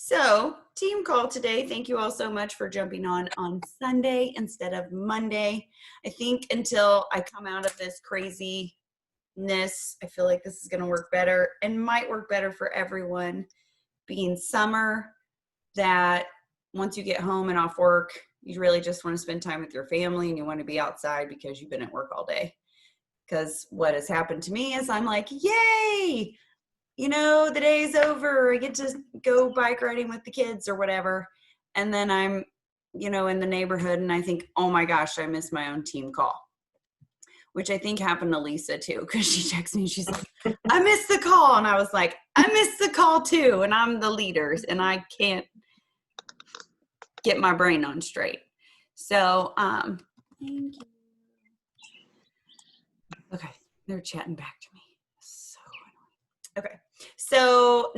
So, team call today. Thank you all so much for jumping on Sunday instead of Monday. I think until I come out of this craziness, I feel like this is going to work better and might work better for everyone. Being summer, that once you get home and off work, you really just want to spend time with your family and you want to be outside because you've been at work all day. Because what has happened to me is I'm like, yay! The day's over. I get to go bike riding with the kids or whatever. And then I'm, in the neighborhood and I think, oh my gosh, I missed my own team call, which I think happened to Lisa too. Cause she texted me, she's like, I missed the call. And I was like, I missed the call too. And I'm the leaders and I can't get my brain on straight. So, thank you. Okay. They're chatting back to me. So annoying. Okay. So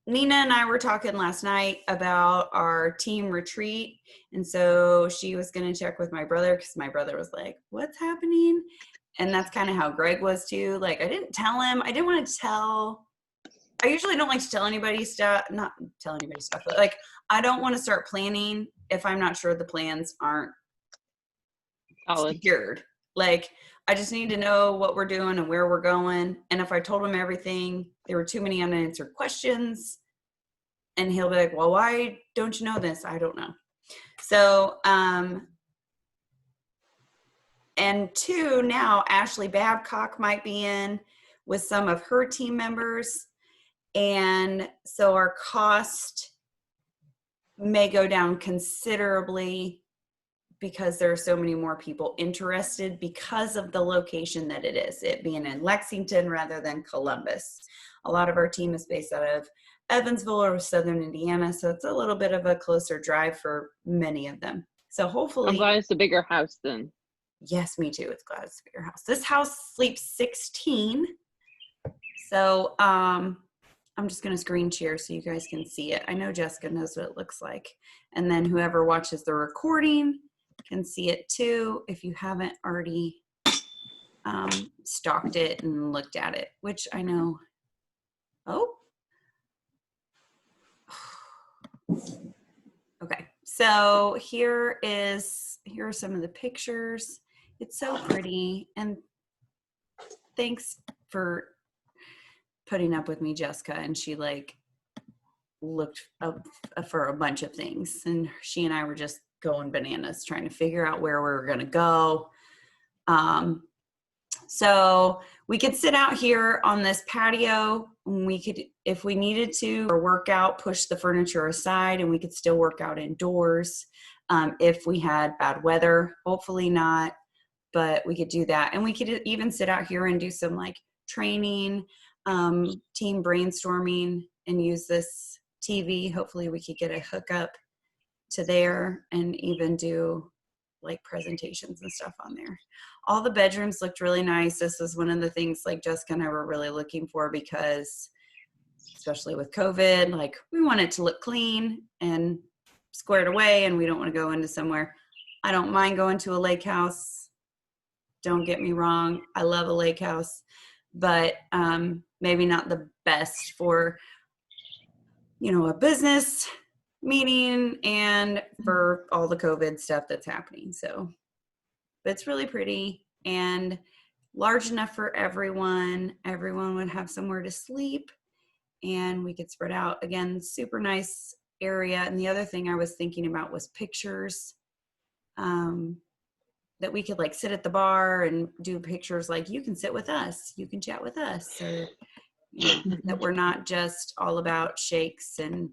Nina and I were talking last night about our team retreat. And so she was going to check with my brother because my brother was like, what's happening? And that's kind of how Greg was too. Like, I didn't tell him. I didn't want to tell. I usually don't like to tell anybody stuff, not tell anybody stuff, but like, I don't want to start planning if I'm not sure the plans aren't secured. Like, I just need to know what we're doing and where we're going. And if I told him everything, there were too many unanswered questions. And he'll be like, well, why don't you know this? I don't know. So, and two, now Ashley Babcock might be in with some of her team members. And so our cost may go down considerably because there are so many more people interested because of the location that it is, it being in Lexington rather than Columbus. A lot of our team is based out of Evansville or Southern Indiana, so it's a little bit of a closer drive for many of them. So hopefully— I'm glad it's a bigger house then. Yes, me too. It's glad it's a bigger house. This house sleeps 16. So I'm just going to screen share so you guys can see it. I know Jessica knows what it looks like. And then whoever watches the recording can see it too if you haven't already stalked it and looked at it, which I know. Oh. Okay. So here are some of the pictures. It's so pretty. And thanks for putting up with me, Jessica. And she looked up for a bunch of things. And she and I were just going bananas trying to figure out where we were going to go. So we could sit out here on this patio. We could, if we needed to, or work out, push the furniture aside, and we could still work out indoors if we had bad weather. Hopefully not, but we could do that. And we could even sit out here and do some training, team brainstorming, and use this TV. Hopefully we could get a hookup to there and even do presentations and stuff on there. All the bedrooms looked really nice. This was one of the things Jessica and I were really looking for because, especially with COVID, we want it to look clean and squared away, and we don't want to go into somewhere. I don't mind going to a lake house. Don't get me wrong. I love a lake house, but maybe not the best for, a business meeting and for all the COVID stuff that's happening. So, but it's really pretty and large enough for everyone. Everyone would have somewhere to sleep and we could spread out. Again, super nice area. And the other thing I was thinking about was pictures, that we could sit at the bar and do pictures you can sit with us, you can chat with us, or that we're not just all about shakes and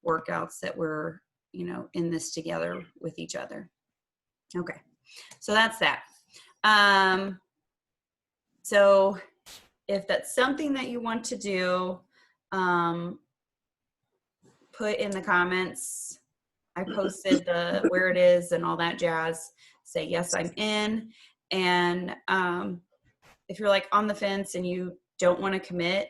workouts, that we're, in this together with each other. Okay. So that's that. So if that's something that you want to do, put in the comments. I posted where it is and all that jazz. Say, yes, I'm in. And if you're on the fence and you don't want to commit,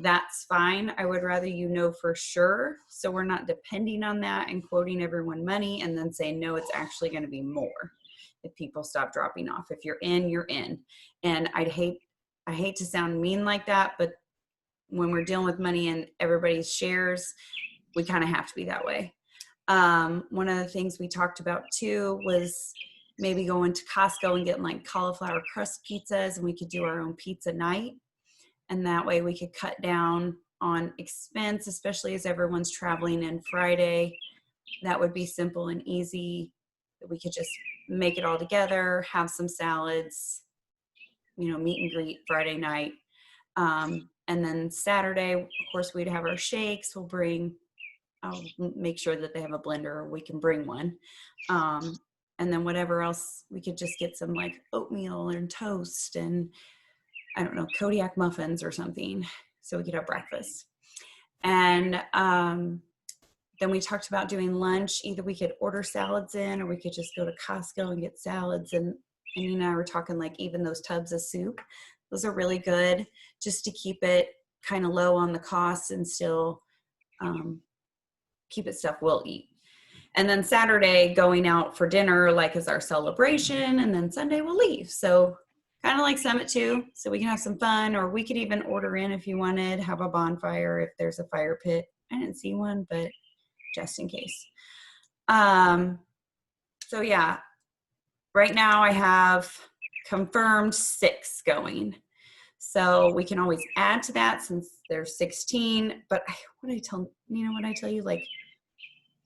that's fine. I would rather for sure, so we're not depending on that and quoting everyone money and then saying, no, it's actually going to be more if people stop dropping off. If you're in, you're in. And I hate to sound mean like that, but when we're dealing with money and everybody's shares, we kind of have to be that way. One of the things we talked about too was maybe going to Costco and getting like cauliflower crust pizzas, and we could do our own pizza night. And that way we could cut down on expense, especially as everyone's traveling in Friday. That would be simple and easy. We could just make it all together, have some salads, meet and greet Friday night. And then Saturday, of course, we'd have our shakes. I'll make sure that they have a blender, or we can bring one. And then whatever else, we could just get some like oatmeal and toast and I don't know, Kodiak muffins or something, so we could have breakfast. And then we talked about doing lunch. Either we could order salads in, or we could just go to Costco and get salads. And you and I were talking like even those tubs of soup. Those are really good just to keep it kind of low on the costs and still keep it stuff we'll eat. And then Saturday going out for dinner like is our celebration, and then Sunday we'll leave. So kind of like Summit 2, so we can have some fun, or we could even order in if you wanted, have a bonfire if there's a fire pit. I didn't see one, but just in case. So yeah, right now I have confirmed 6 going. So we can always add to that since there's 16, but what I tell you, like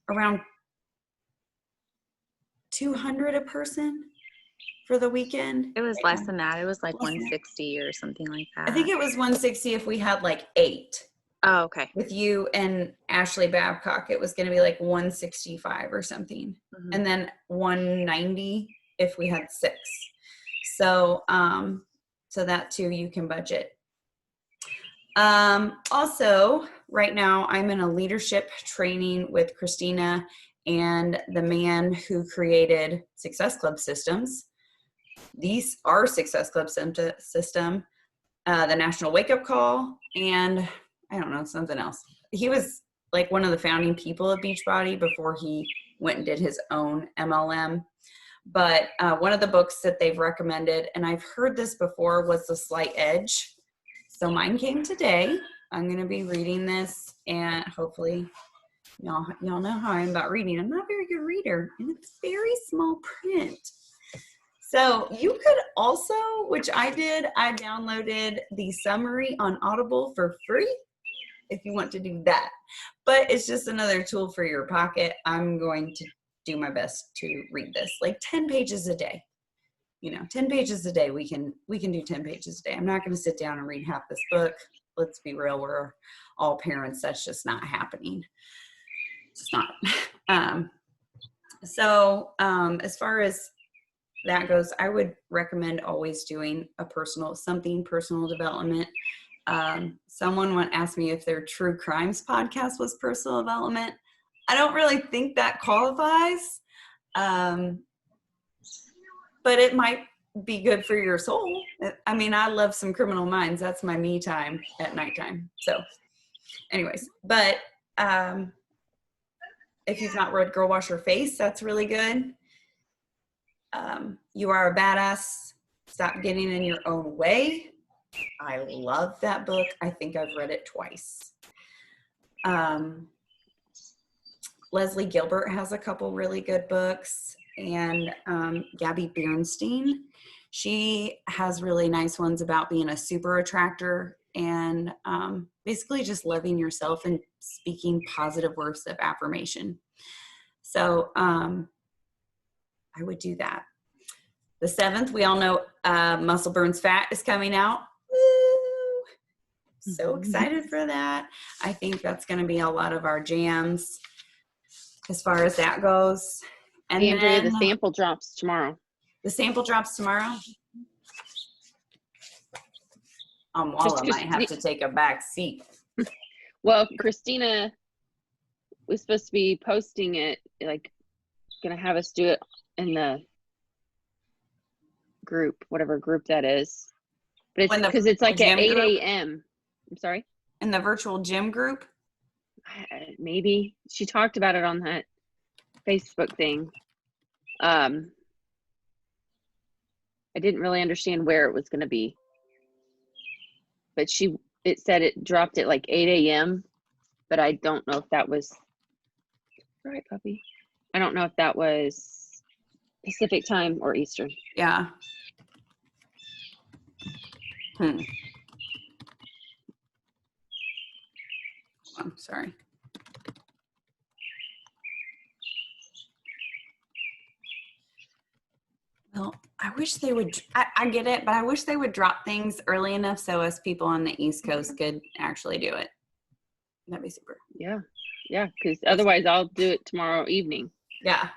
around 200 a person for the weekend. It was less than that. It was like 160 or something like that. I think it was 160 if we had like 8. Oh, okay. With you and Ashley Babcock, it was going to be like 165 or something. Mm-hmm. And then 190 if we had 6. So, so that too, you can budget. Also, right now I'm in a leadership training with Christina and the man who created Success Club Systems. These are Success Club system, the National Wake Up Call, and I don't know, something else. He was like one of the founding people of Beachbody before he went and did his own MLM. But one of the books that they've recommended, and I've heard this before, was The Slight Edge. So mine came today. I'm going to be reading this, and hopefully y'all know how I am about reading. I'm not a very good reader, and it's very small print. So you could also, which I did, I downloaded the summary on Audible for free if you want to do that. But it's just another tool for your pocket. I'm going to do my best to read this, like 10 pages a day. 10 pages a day, we can do 10 pages a day. I'm not going to sit down and read half this book. Let's be real, we're all parents. That's just not happening. It's not. So as far as that goes, I would recommend always doing something personal development. Someone asked me if their true crimes podcast was personal development. I don't really think that qualifies, but it might be good for your soul. I mean, I love some Criminal Minds. That's my me time at nighttime. So anyways, but if you've not read Girl Wash Your Face, that's really good. You Are a Badass. Stop Getting in Your Own Way. I love that book. I think I've read it twice. Leslie Gilbert has a couple really good books, and Gabby Bernstein, she has really nice ones about being a super attractor and basically just loving yourself and speaking positive words of affirmation. So I would do that. The 7th, we all know Muscle Burns Fat is coming out. Woo! So excited for that. I think that's going to be a lot of our jams as far as that goes. And Andrea, then, the sample drops tomorrow. The sample drops tomorrow? Walla might have to take a back seat. Well, Christina was supposed to be posting it, like, going to have us do it in the group, whatever group that is. But it's because it's like at 8 a.m. I'm sorry? In the virtual gym group? Maybe. She talked about it on that Facebook thing. I didn't really understand where it was going to be. But it said it dropped at like 8 a.m. but I don't know if that was, all right, puppy. I don't know if that was Pacific time or Eastern. Yeah. I'm sorry. Well, I wish they would, I get it, but I wish they would drop things early enough so us people on the East Coast could actually do it. That'd be super. Yeah. Yeah. Because otherwise I'll do it tomorrow evening. Yeah.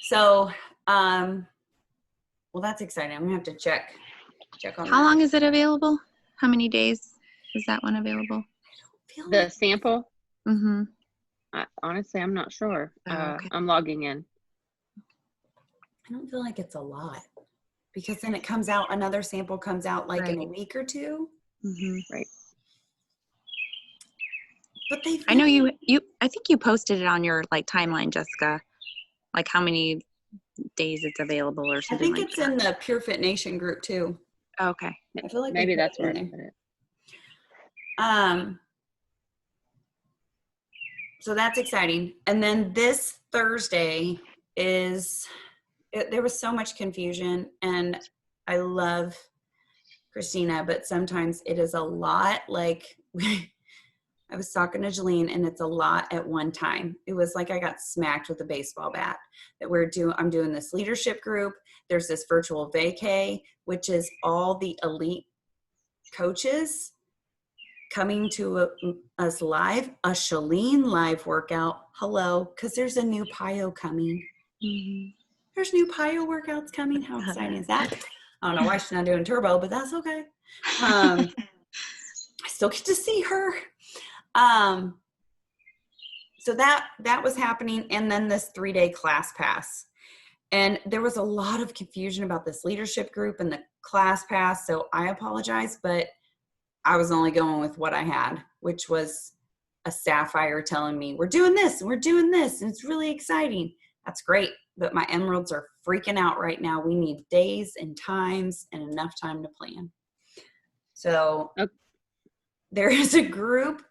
So, well, that's exciting. I'm gonna have to check on How that. long is it available? How many days is that one available? The sample, Mm-hmm. honestly, I'm not sure. Oh, okay. I'm logging in. I don't feel like it's a lot because then it comes out, another sample comes out like in a Right. week or two. Mm-hmm. Right. But they, I know I think you posted it on your like timeline, Jessica, like how many days it's available or I something think like it's that. in the Pure Fit Nation group too. Oh, okay. I feel like we Maybe put that's it where in I there. put it. So that's exciting. And then this Thursday there was so much confusion, and I love Christina, but sometimes it is a lot. Like I was talking to Jeline, and it's a lot at one time. It was like I got smacked with a baseball bat. That I'm doing this leadership group. There's this virtual vacay, which is all the elite coaches coming to us live, a Shalene live workout. Hello, because there's a new PIO coming. Mm-hmm. There's new PIO workouts coming. How exciting is that? I don't know why she's not doing turbo, but that's okay. I still get to see her. So that was happening. And then this 3-day class pass. And there was a lot of confusion about this leadership group and the class pass. So I apologize, but I was only going with what I had, which was a Sapphire telling me, we're doing this and we're doing this. And it's really exciting. That's great. But my emeralds are freaking out right now. We need days and times and enough time to plan. So There is a group,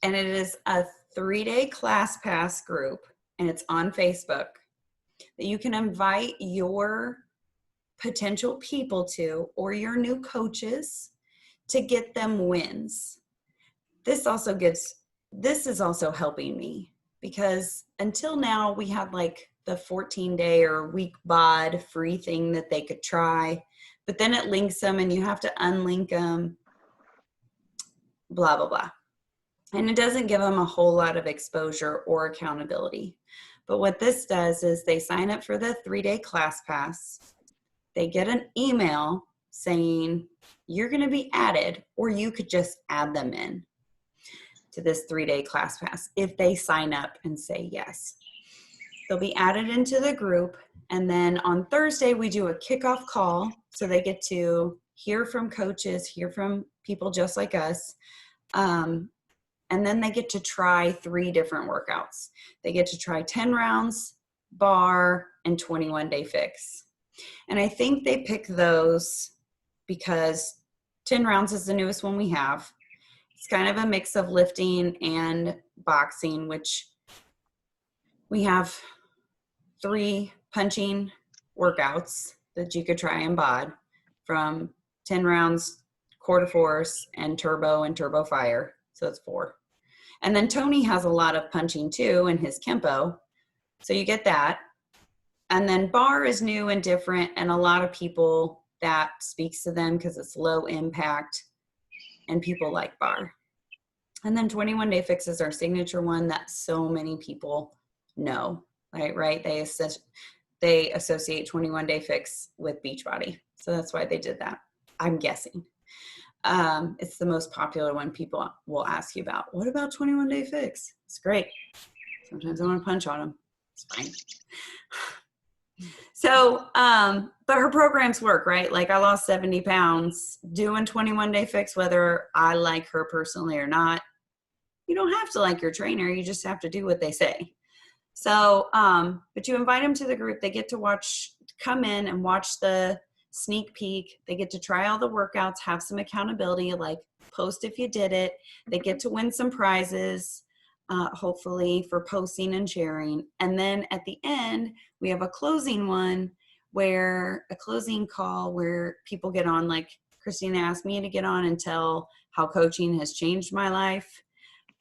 and it is a 3-day class pass group, and it's on Facebook that you can invite your potential people to, or your new coaches, to get them wins. This is also helping me, because until now we had like the 14-day or week bod free thing that they could try, but then it links them and you have to unlink them, blah, blah, blah. And it doesn't give them a whole lot of exposure or accountability. But what this does is they sign up for the 3-day class pass. They get an email saying you're going to be added, or you could just add them in to this 3-day class pass if they sign up and say yes. They'll be added into the group. And then on Thursday, we do a kickoff call. So they get to hear from coaches, hear from people just like us. And then they get to try 3 different workouts. They get to try 10 rounds, bar, and 21-day fix. And I think they pick those because 10 rounds is the newest one we have. It's kind of a mix of lifting and boxing, which we have 3 punching workouts that you could try in bod, from 10 rounds, quarter force, and turbo fire. So it's 4. And then Tony has a lot of punching too in his Kempo. So you get that. And then bar is new and different, and a lot of people, that speaks to them because it's low impact and people like bar. And then 21-day fix is our signature one that so many people know, right? They associate 21-day fix with Beachbody. So that's why they did that, I'm guessing. It's the most popular one people will ask you about. What about 21-day fix? It's great. Sometimes I want to punch on them. It's fine. So, but her programs work, right? Like I lost 70 pounds doing 21-day fix, whether I like her personally or not. You don't have to like your trainer. You just have to do what they say. So, but you invite them to the group. They get to come in and watch the sneak peek. They get to try all the workouts, have some accountability, like post if you did it. They get to win some prizes, hopefully for posting and sharing. And then at the end, we have a closing one where a closing call where people get on, like Christina asked me to get on and tell how coaching has changed my life.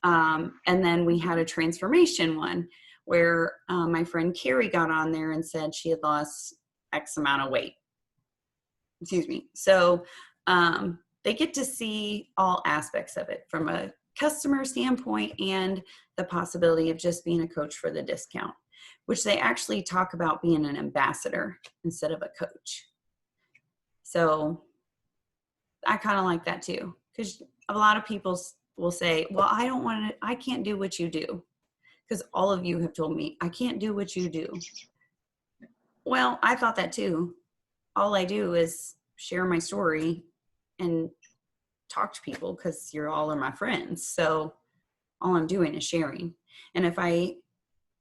And then we had a transformation one where my friend Carrie got on there and said she had lost X amount of weight. Excuse me. So they get to see all aspects of it from a customer standpoint and the possibility of just being a coach for the discount, which they actually talk about being an ambassador instead of a coach. So I kind of like that too, because a lot of people will say, well, I can't do what you do. Because all of you have told me, I can't do what you do. Well, I thought that too. All I do is share my story and talk to people because you're all are my friends. So all I'm doing is sharing. And if I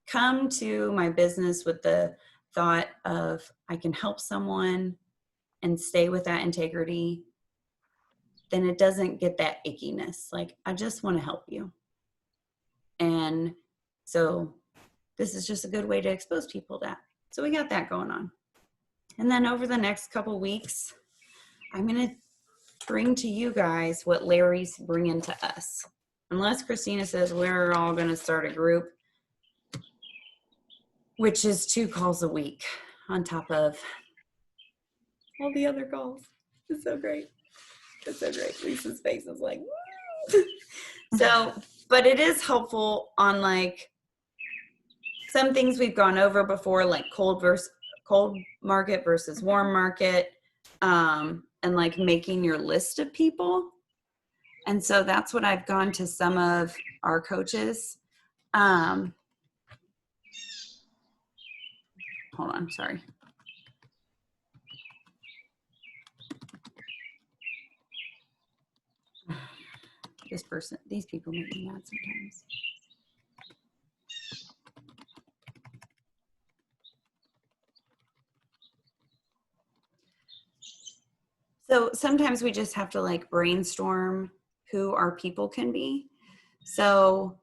come to my business with the thought of I can help someone and stay with that integrity, then it doesn't get that ickiness. Like, I just want to help you. And so this is just a good way to expose people to that. So we got that going on. And then over the next couple weeks, I'm going to bring to you guys what Larry's bringing to us. Unless Christina says we're all going to start a group, which is 2 calls a week on top of all the other calls. It's so great. It's so great. Lisa's face is like, woo! So, but it is helpful on like some things we've gone over before, like cold market versus warm market, and like making your list of people. And so that's what I've gone to some of our coaches. Hold on, sorry. These people make me mad sometimes. So sometimes we just have to like brainstorm who our people can be. So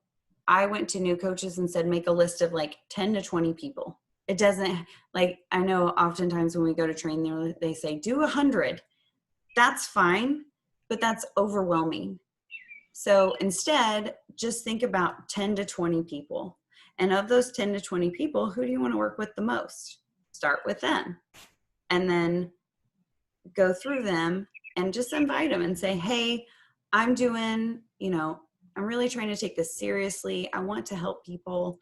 I went to new coaches and said, make a list of like 10 to 20 people. It doesn't, like, I know oftentimes when we go to train, they say, do 100. That's fine, but that's overwhelming. So instead, just think about 10 to 20 people. And of those 10 to 20 people, who do you want to work with the most? Start with them. And then go through them and just invite them and say, hey, I'm doing, I'm really trying to take this seriously. I want to help people.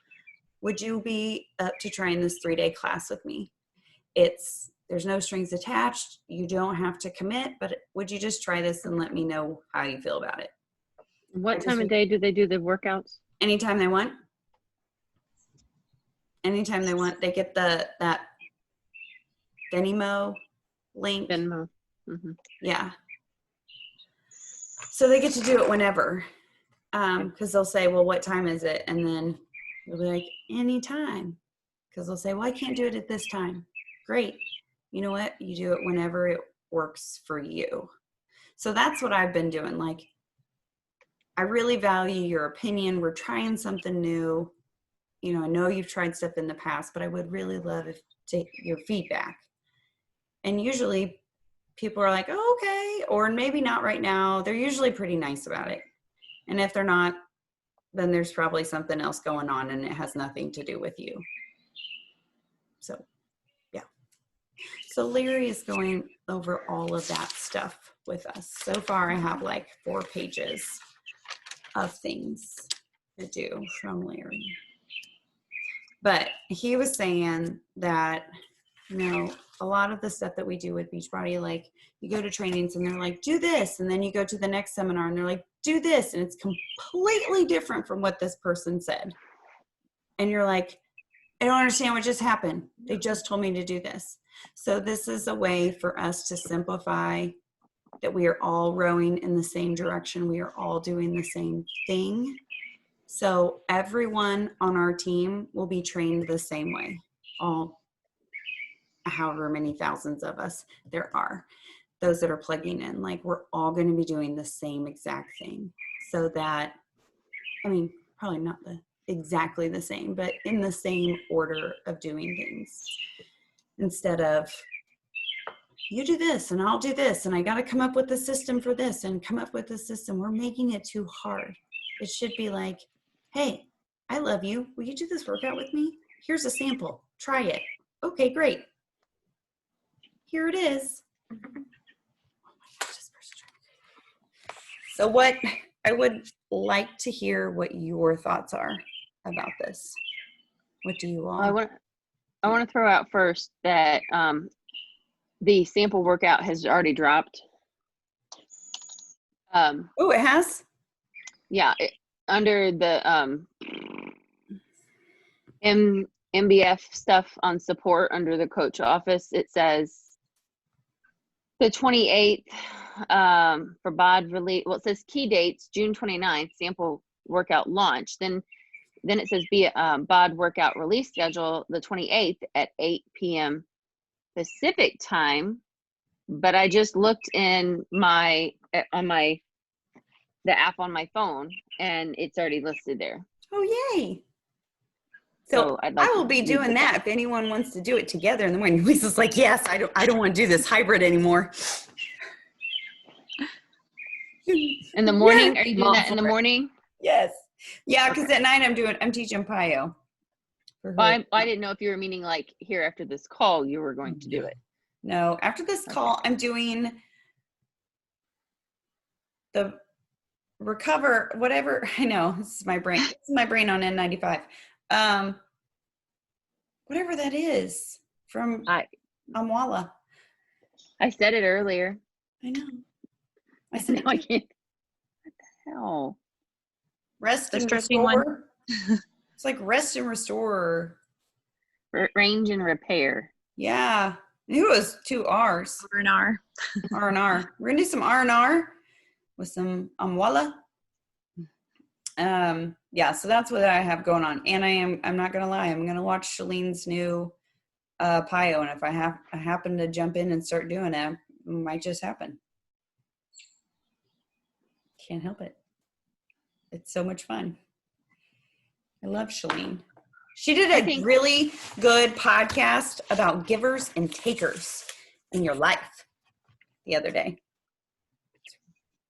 Would you be up to trying this 3-day class with me? There's no strings attached. You don't have to commit, but would you just try this and let me know how you feel about it? What time of day do they do the workouts? Anytime they want. Anytime they want. They get that Venmo link. Venmo. Mm-hmm. Yeah. So they get to do it whenever. Because they'll say, well, what time is it? And then you'll be like, anytime. Because they'll say, well, I can't do it at this time. Great. You know what? You do it whenever it works for you. So that's what I've been doing. Like, I really value your opinion. We're trying something new. I know you've tried stuff in the past, but I would really love your feedback. And usually people are like, oh, okay, or maybe not right now. They're usually pretty nice about it. And if they're not, then there's probably something else going on and it has nothing to do with you. So, yeah. So Larry is going over all of that stuff with us. So far, I have like 4 pages of things to do from Larry. But he was saying that, a lot of the stuff that we do with Beachbody, like you go to trainings and they're like, do this. And then you go to the next seminar and they're like, do this. And it's completely different from what this person said. And you're like, I don't understand what just happened. They just told me to do this. So this is a way for us to simplify that we are all rowing in the same direction. We are all doing the same thing. So everyone on our team will be trained the same way. All however many thousands of us there are, those that are plugging in, like we're all going to be doing the same exact thing. So that, I mean, probably not exactly the same, but in the same order of doing things. Instead of, you do this and I'll do this and I got to come up with a system for this and come up with a system. We're making it too hard. It should be like, hey, I love you. Will you do this workout with me? Here's a sample. Try it. Okay, great. Here it is. So what I would like to hear what your thoughts are about this. What do you all? I want to throw out first that the sample workout has already dropped. Oh, it has? Yeah, under the MBF stuff on support under the coach office, it says the 28th for BOD release. Well, it says key dates, June 29th, sample workout launch. Then it says BOD workout release schedule the 28th at 8 p.m. Pacific time. But I just looked in the app on my phone, and it's already listed there. Oh, yay. So I'd like I will be doing that if anyone wants to do it together in the morning. Lisa's like, yes, I don't want to do this hybrid anymore. In the morning? Yeah. Are you doing that in the morning? Yes. Yeah, because at night I'm teaching PIO. Well, I didn't know if you were meaning like here after this call you were going to do it. No, after this call, I'm doing the recover, whatever. I know, this is my brain. This is my brain on N95. Whatever that is from Amwala. I said it earlier. I know. I said I can't. What the hell? Rest The and stretching restore. It's like rest and restore. Range and repair. Yeah. It was 2 R's. R&R. R&R. We're gonna do some R&R with some Amwala. Yeah, so that's what I have going on. And I'm not gonna lie, I'm gonna watch Shalene's new PIO, and if I happen to jump in and start doing it, it might just happen. Can't help it. It's so much fun. I love Shalene. She did a really good podcast about givers and takers in your life the other day.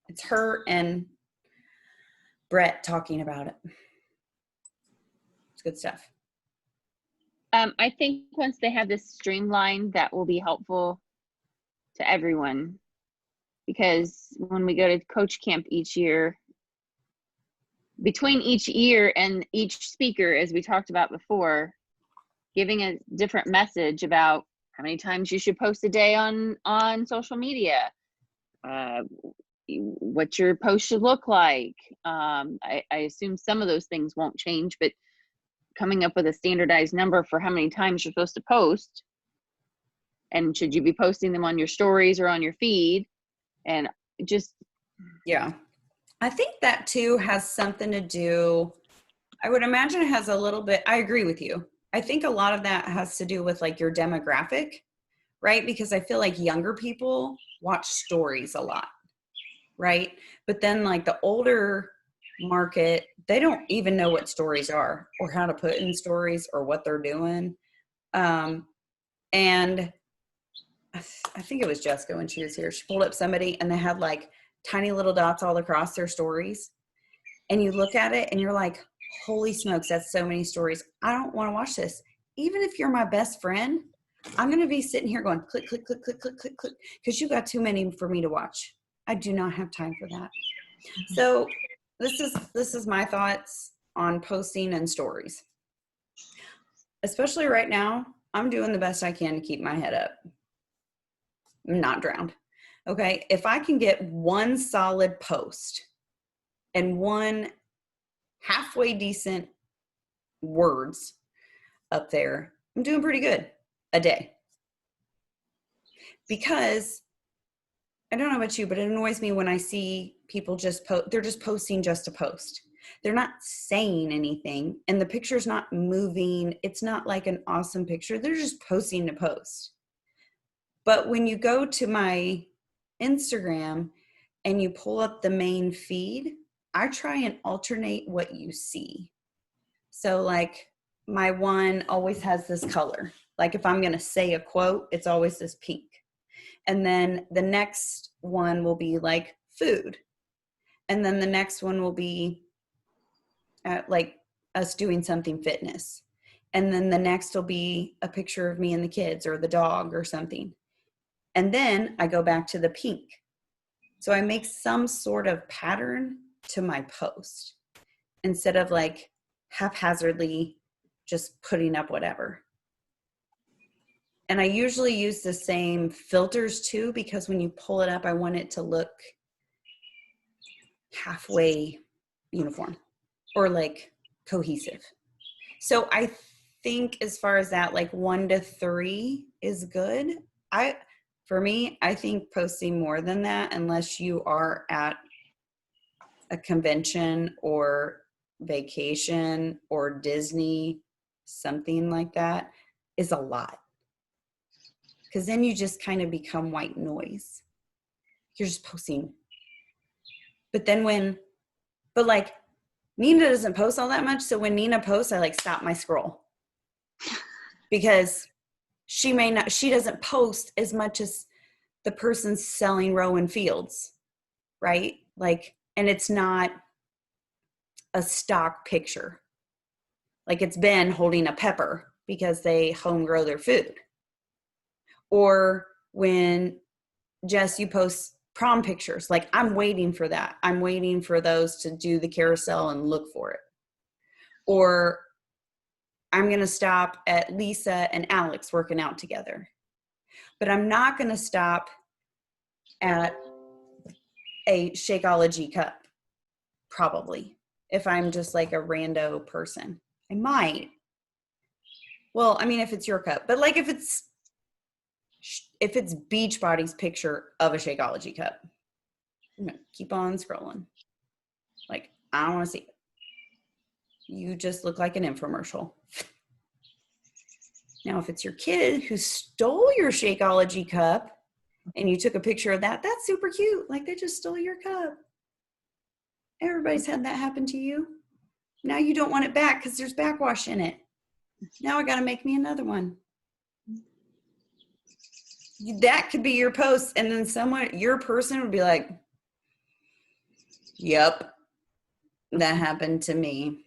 It's her and Brett talking about it. It's good stuff. I think once they have this streamlined, that will be helpful to everyone. Because when we go to coach camp each year, between each year and each speaker, as we talked about before, giving a different message about how many times you should post a day on social media, what your post should look like. I assume some of those things won't change, but coming up with a standardized number for how many times you're supposed to post, and should you be posting them on your stories or on your feed, and just yeah. I think that too has something to do, I would imagine it has a little bit, I agree with you. I think a lot of that has to do with like your demographic, right? Because I feel like younger people watch stories a lot, right? But then like the older market, they don't even know what stories are or how to put in stories or what they're doing. And I think it was Jessica when she was here. She pulled up somebody and they had like tiny little dots all across their stories. And you look at it and you're like, holy smokes, that's so many stories. I don't want to watch this. Even if you're my best friend, I'm going to be sitting here going click, click, click, click, click, click, click, because you got too many for me to watch. I do not have time for that. So this is my thoughts on posting and stories. Especially right now, I'm doing the best I can to keep my head up. I'm not drowned. Okay, if I can get one solid post and one halfway decent words up there, I'm doing pretty good a day. Because I don't know about you, but it annoys me when I see people they're just posting just to post. They're not saying anything, and the picture's not moving. It's not like an awesome picture. They're just posting to post. But when you go to my Instagram and you pull up the main feed, I try and alternate what you see. So like my one always has this color. Like if I'm going to say a quote, it's always this pink. And then the next one will be like food. And then the next one will be like us doing something fitness. And then the next will be a picture of me and the kids or the dog or something. And then I go back to the pink. So I make some sort of pattern to my post instead of like haphazardly just putting up whatever. And I usually use the same filters too, because when you pull it up, I want it to look halfway uniform or like cohesive. So I think as far as that, like 1 to 3 is good. For me, I think posting more than that, unless you are at a convention or vacation or Disney, something like that, is a lot. Because then you just kind of become white noise. You're just posting. But like Nina doesn't post all that much. So when Nina posts, I like stop my scroll. Because she doesn't post as much as the person selling Rowan Fields, right? Like, and it's not a stock picture. Like it's Ben holding a pepper because they home grow their food. Or when Jess, you post prom pictures, like I'm waiting for that. I'm waiting for those to do the carousel and look for it. Or I'm going to stop at Lisa and Alex working out together. But I'm not going to stop at a Shakeology cup, probably, if I'm just like a rando person. I might. Well, I mean, if it's your cup. But like if it's Beachbody's picture of a Shakeology cup, I'm going to keep on scrolling. Like, I don't want to see it. You just look like an infomercial. Now, if it's your kid who stole your Shakeology cup and you took a picture of that, that's super cute. Like they just stole your cup. Everybody's had that happen to you. Now you don't want it back because there's backwash in it. Now I got to make me another one. That could be your post. And then your person would be like, yep, that happened to me.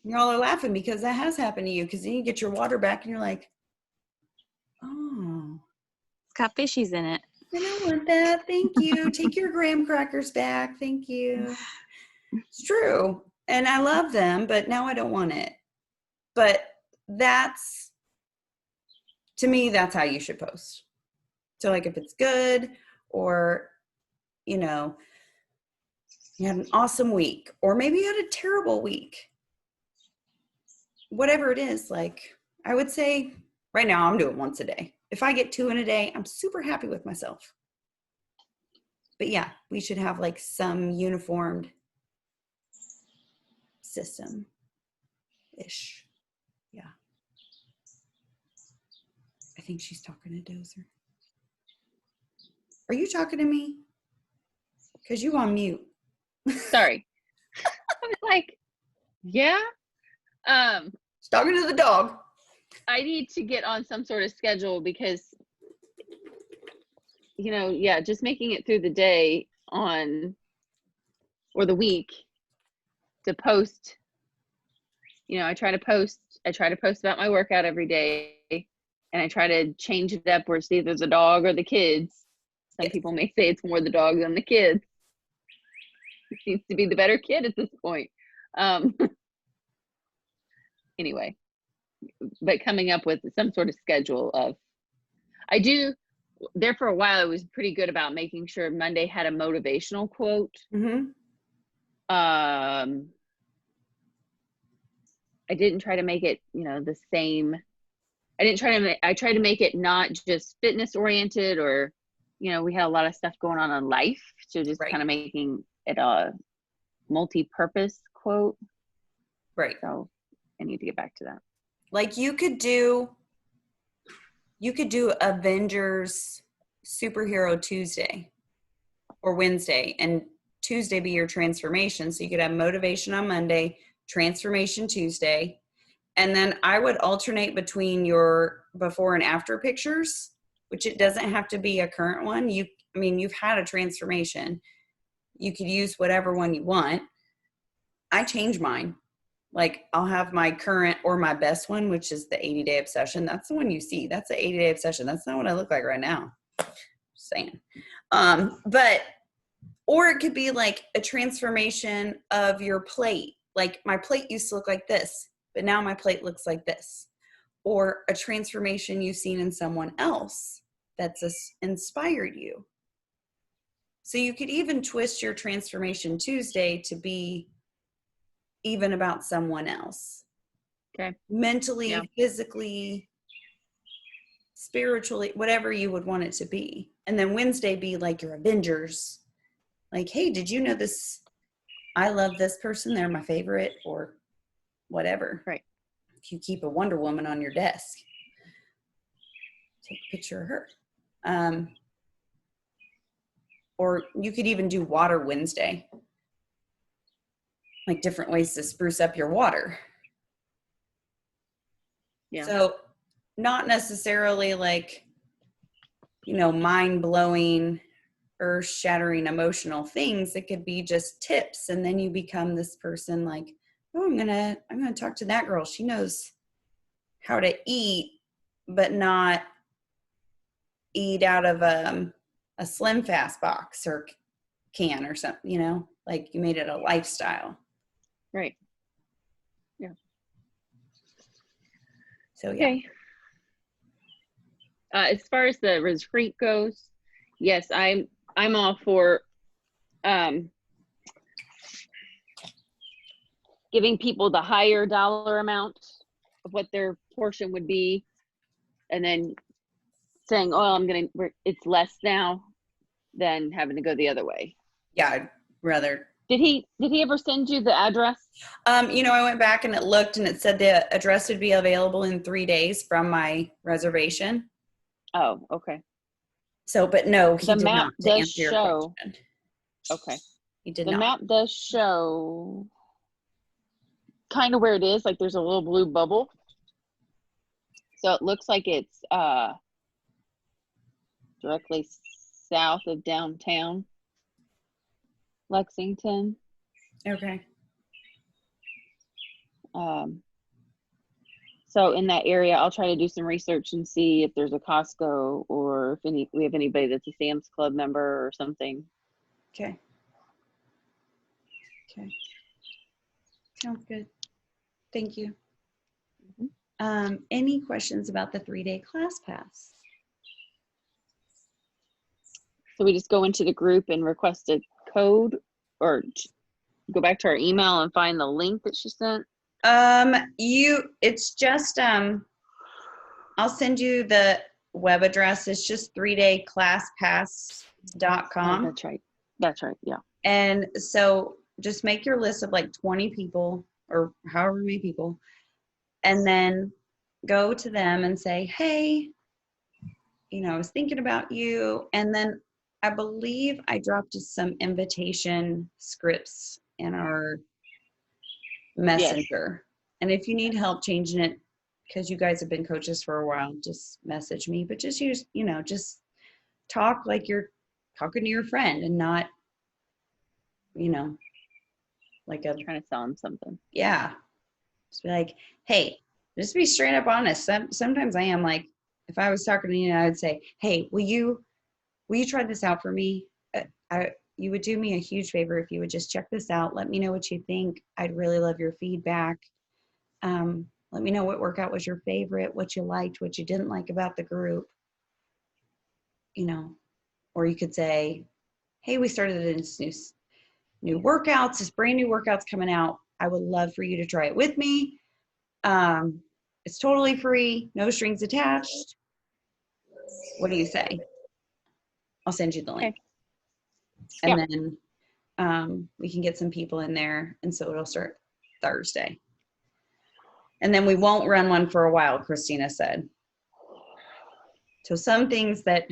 Y'all are laughing because that has happened to you, because then you get your water back and you're like, oh. It's got fishies in it. I don't want that. Thank you. Take your graham crackers back. Thank you. It's true. And I love them, but now I don't want it. But to me, that's how you should post. So like if it's good, or, you know, you had an awesome week, or maybe you had a terrible week, whatever it is, like I would say right now I'm doing once a day. If I get 2 in a day, I'm super happy with myself. But yeah, we should have like some uniformed system-ish. Yeah. I think she's talking to Dozer. Are you talking to me? Because you on mute. Sorry. I was like, yeah. She's talking to the dog. I need to get on some sort of schedule because, you know, yeah, just making it through the day or the week to post. You know, I try to post about my workout every day, and I try to change it up where it's either the dog or the kids. Some people may say it's more the dog than the kids. It seems to be the better kid at this point. Anyway, but coming up with some sort of schedule of, there for a while, I was pretty good about making sure Monday had a motivational quote. Mm-hmm. I didn't try to make it, you know, the same. I tried to make it not just fitness oriented, or, you know, we had a lot of stuff going on in life. So just kind of making it a multi-purpose quote. Right. So I need to get back to that. Like you you could do Avengers Superhero Tuesday or Wednesday, and Tuesday be your transformation. So you could have motivation on Monday, transformation Tuesday. And then I would alternate between your before and after pictures, which it doesn't have to be a current one. You've had a transformation. You could use whatever one you want. I change mine. Like I'll have my current or my best one, which is the 80-day obsession. That's the one you see. That's the 80-day obsession. That's not what I look like right now. Just saying. Or it could be like a transformation of your plate. Like my plate used to look like this, but now my plate looks like this. Or a transformation you've seen in someone else that's inspired you. So you could even twist your transformation Tuesday to be even about someone else. Okay. Mentally, Yeah. physically, spiritually, whatever you would want it to be. And then Wednesday be like your Avengers. Like, hey, did you know this? I love this person. They're my favorite, or whatever. Right. If you keep a Wonder Woman on your desk, take a picture of her. Or you could even do Water Wednesday. Like different ways to spruce up your water. Yeah. So not necessarily like, mind-blowing, earth-shattering emotional things. It could be just tips. And then you become this person like, oh, I'm gonna talk to that girl. She knows how to eat, but not eat out of a Slim Fast box or can or something, like you made it a lifestyle. Right. Yeah. So yeah. Okay. As far as the retreat goes, yes, I'm all for giving people the higher dollar amount of what their portion would be, and then saying, "Oh, it's less now," than having to go the other way. Yeah, I'd rather. Did he ever send you the address? I went back and it looked and it said the address would be available in 3 days from my reservation. Oh, okay. So, but no, he The did map not. To does answer your show. question. Okay. He did The not. map does show kind of where it is. Like there's a little blue bubble. So it looks like it's directly south of downtown Lexington. Okay. So in that area, I'll try to do some research and see if there's a Costco or if we have anybody that's a Sam's Club member or something. Okay. Sounds good. Thank you. Any questions about the 3-day class pass? So we just go into the group and request a code, or go back to our email and find the link that she sent? It's just, I'll send you the web address. It's just 3dayclasspass.com. Oh, that's right. Yeah. And so just make your list of like 20 people or however many people, and then go to them and say, hey, I was thinking about you. And then I believe I dropped some invitation scripts in our messenger. Yes. And if you need help changing it, because you guys have been coaches for a while, just message me. But just use, just talk like you're talking to your friend and not, like trying to sell them something. Yeah. Just be like, hey, just be straight up honest. Sometimes I am like, if I was talking to you, I would say, hey, will you try this out for me? You would do me a huge favor if you would just check this out. Let me know what you think. I'd really love your feedback. Let me know what workout was your favorite, what you liked, what you didn't like about the group. Or you could say, hey, we started this new workouts, this brand new workouts coming out. I would love for you to try it with me. It's totally free, no strings attached. What do you say? I'll send you the link. Okay. And then we can get some people in there. And so it'll start Thursday. And then we won't run one for a while, Christina said. So some things that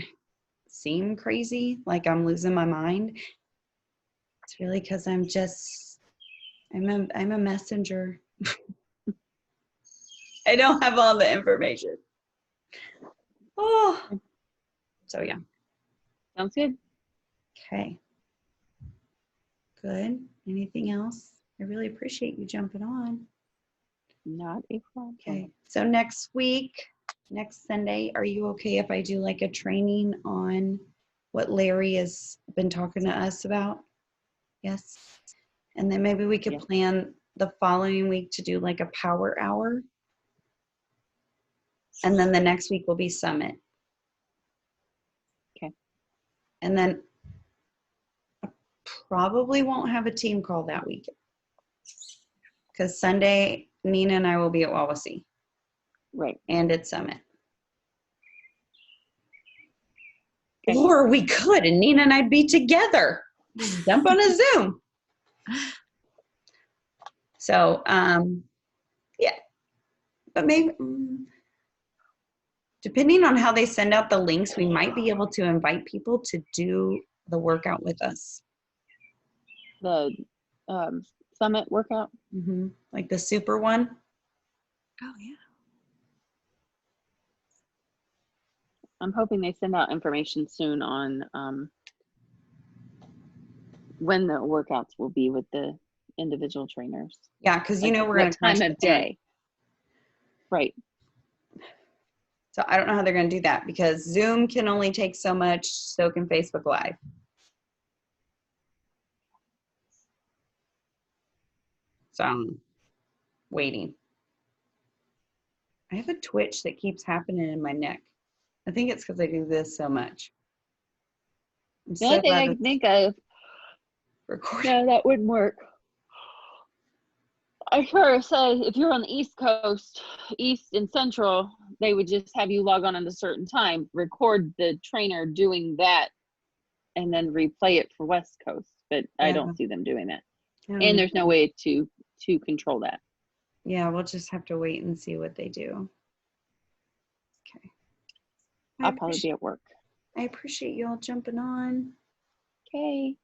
seem crazy, like I'm losing my mind, it's really because I'm a messenger. I don't have all the information. Oh, so yeah. Sounds good. Okay. Good. Anything else? I really appreciate you jumping on. Not a problem. Okay. So next week, next Sunday, are you okay if I do like a training on what Larry has been talking to us about? Yes. And then maybe we could Yeah. plan the following week to do like a power hour. And then the next week will be summit. Okay. And then I probably won't have a team call that week. Because Sunday, Nina and I will be at Wawasee. Right. And at Summit. Okay. Or we could, and Nina and I'd be together. Jump on a Zoom. So, yeah. But maybe, depending on how they send out the links, we might be able to invite people to do the workout with us. The summit workout. Like the super one. Oh, yeah. I'm hoping they send out information soon on when the workouts will be with the individual trainers. Yeah, because you Like know we're going what to time of day. Right. So I don't know how they're going to do that because Zoom can only take so much, so can Facebook Live. So I'm waiting. I have a twitch that keeps happening in my neck. I think it's because I do this so much. I'm The only thing I can think of, recording. no, that wouldn't work. I sure say if you're on the East Coast, East and Central, they would just have you log on at a certain time, record the trainer doing that, and then replay it for West Coast. But I Yeah. don't see them doing that. I don't And know. there's no way to control that. Yeah, we'll just have to wait and see what they do. Okay. I'll probably be at work. I appreciate you all jumping on. Okay.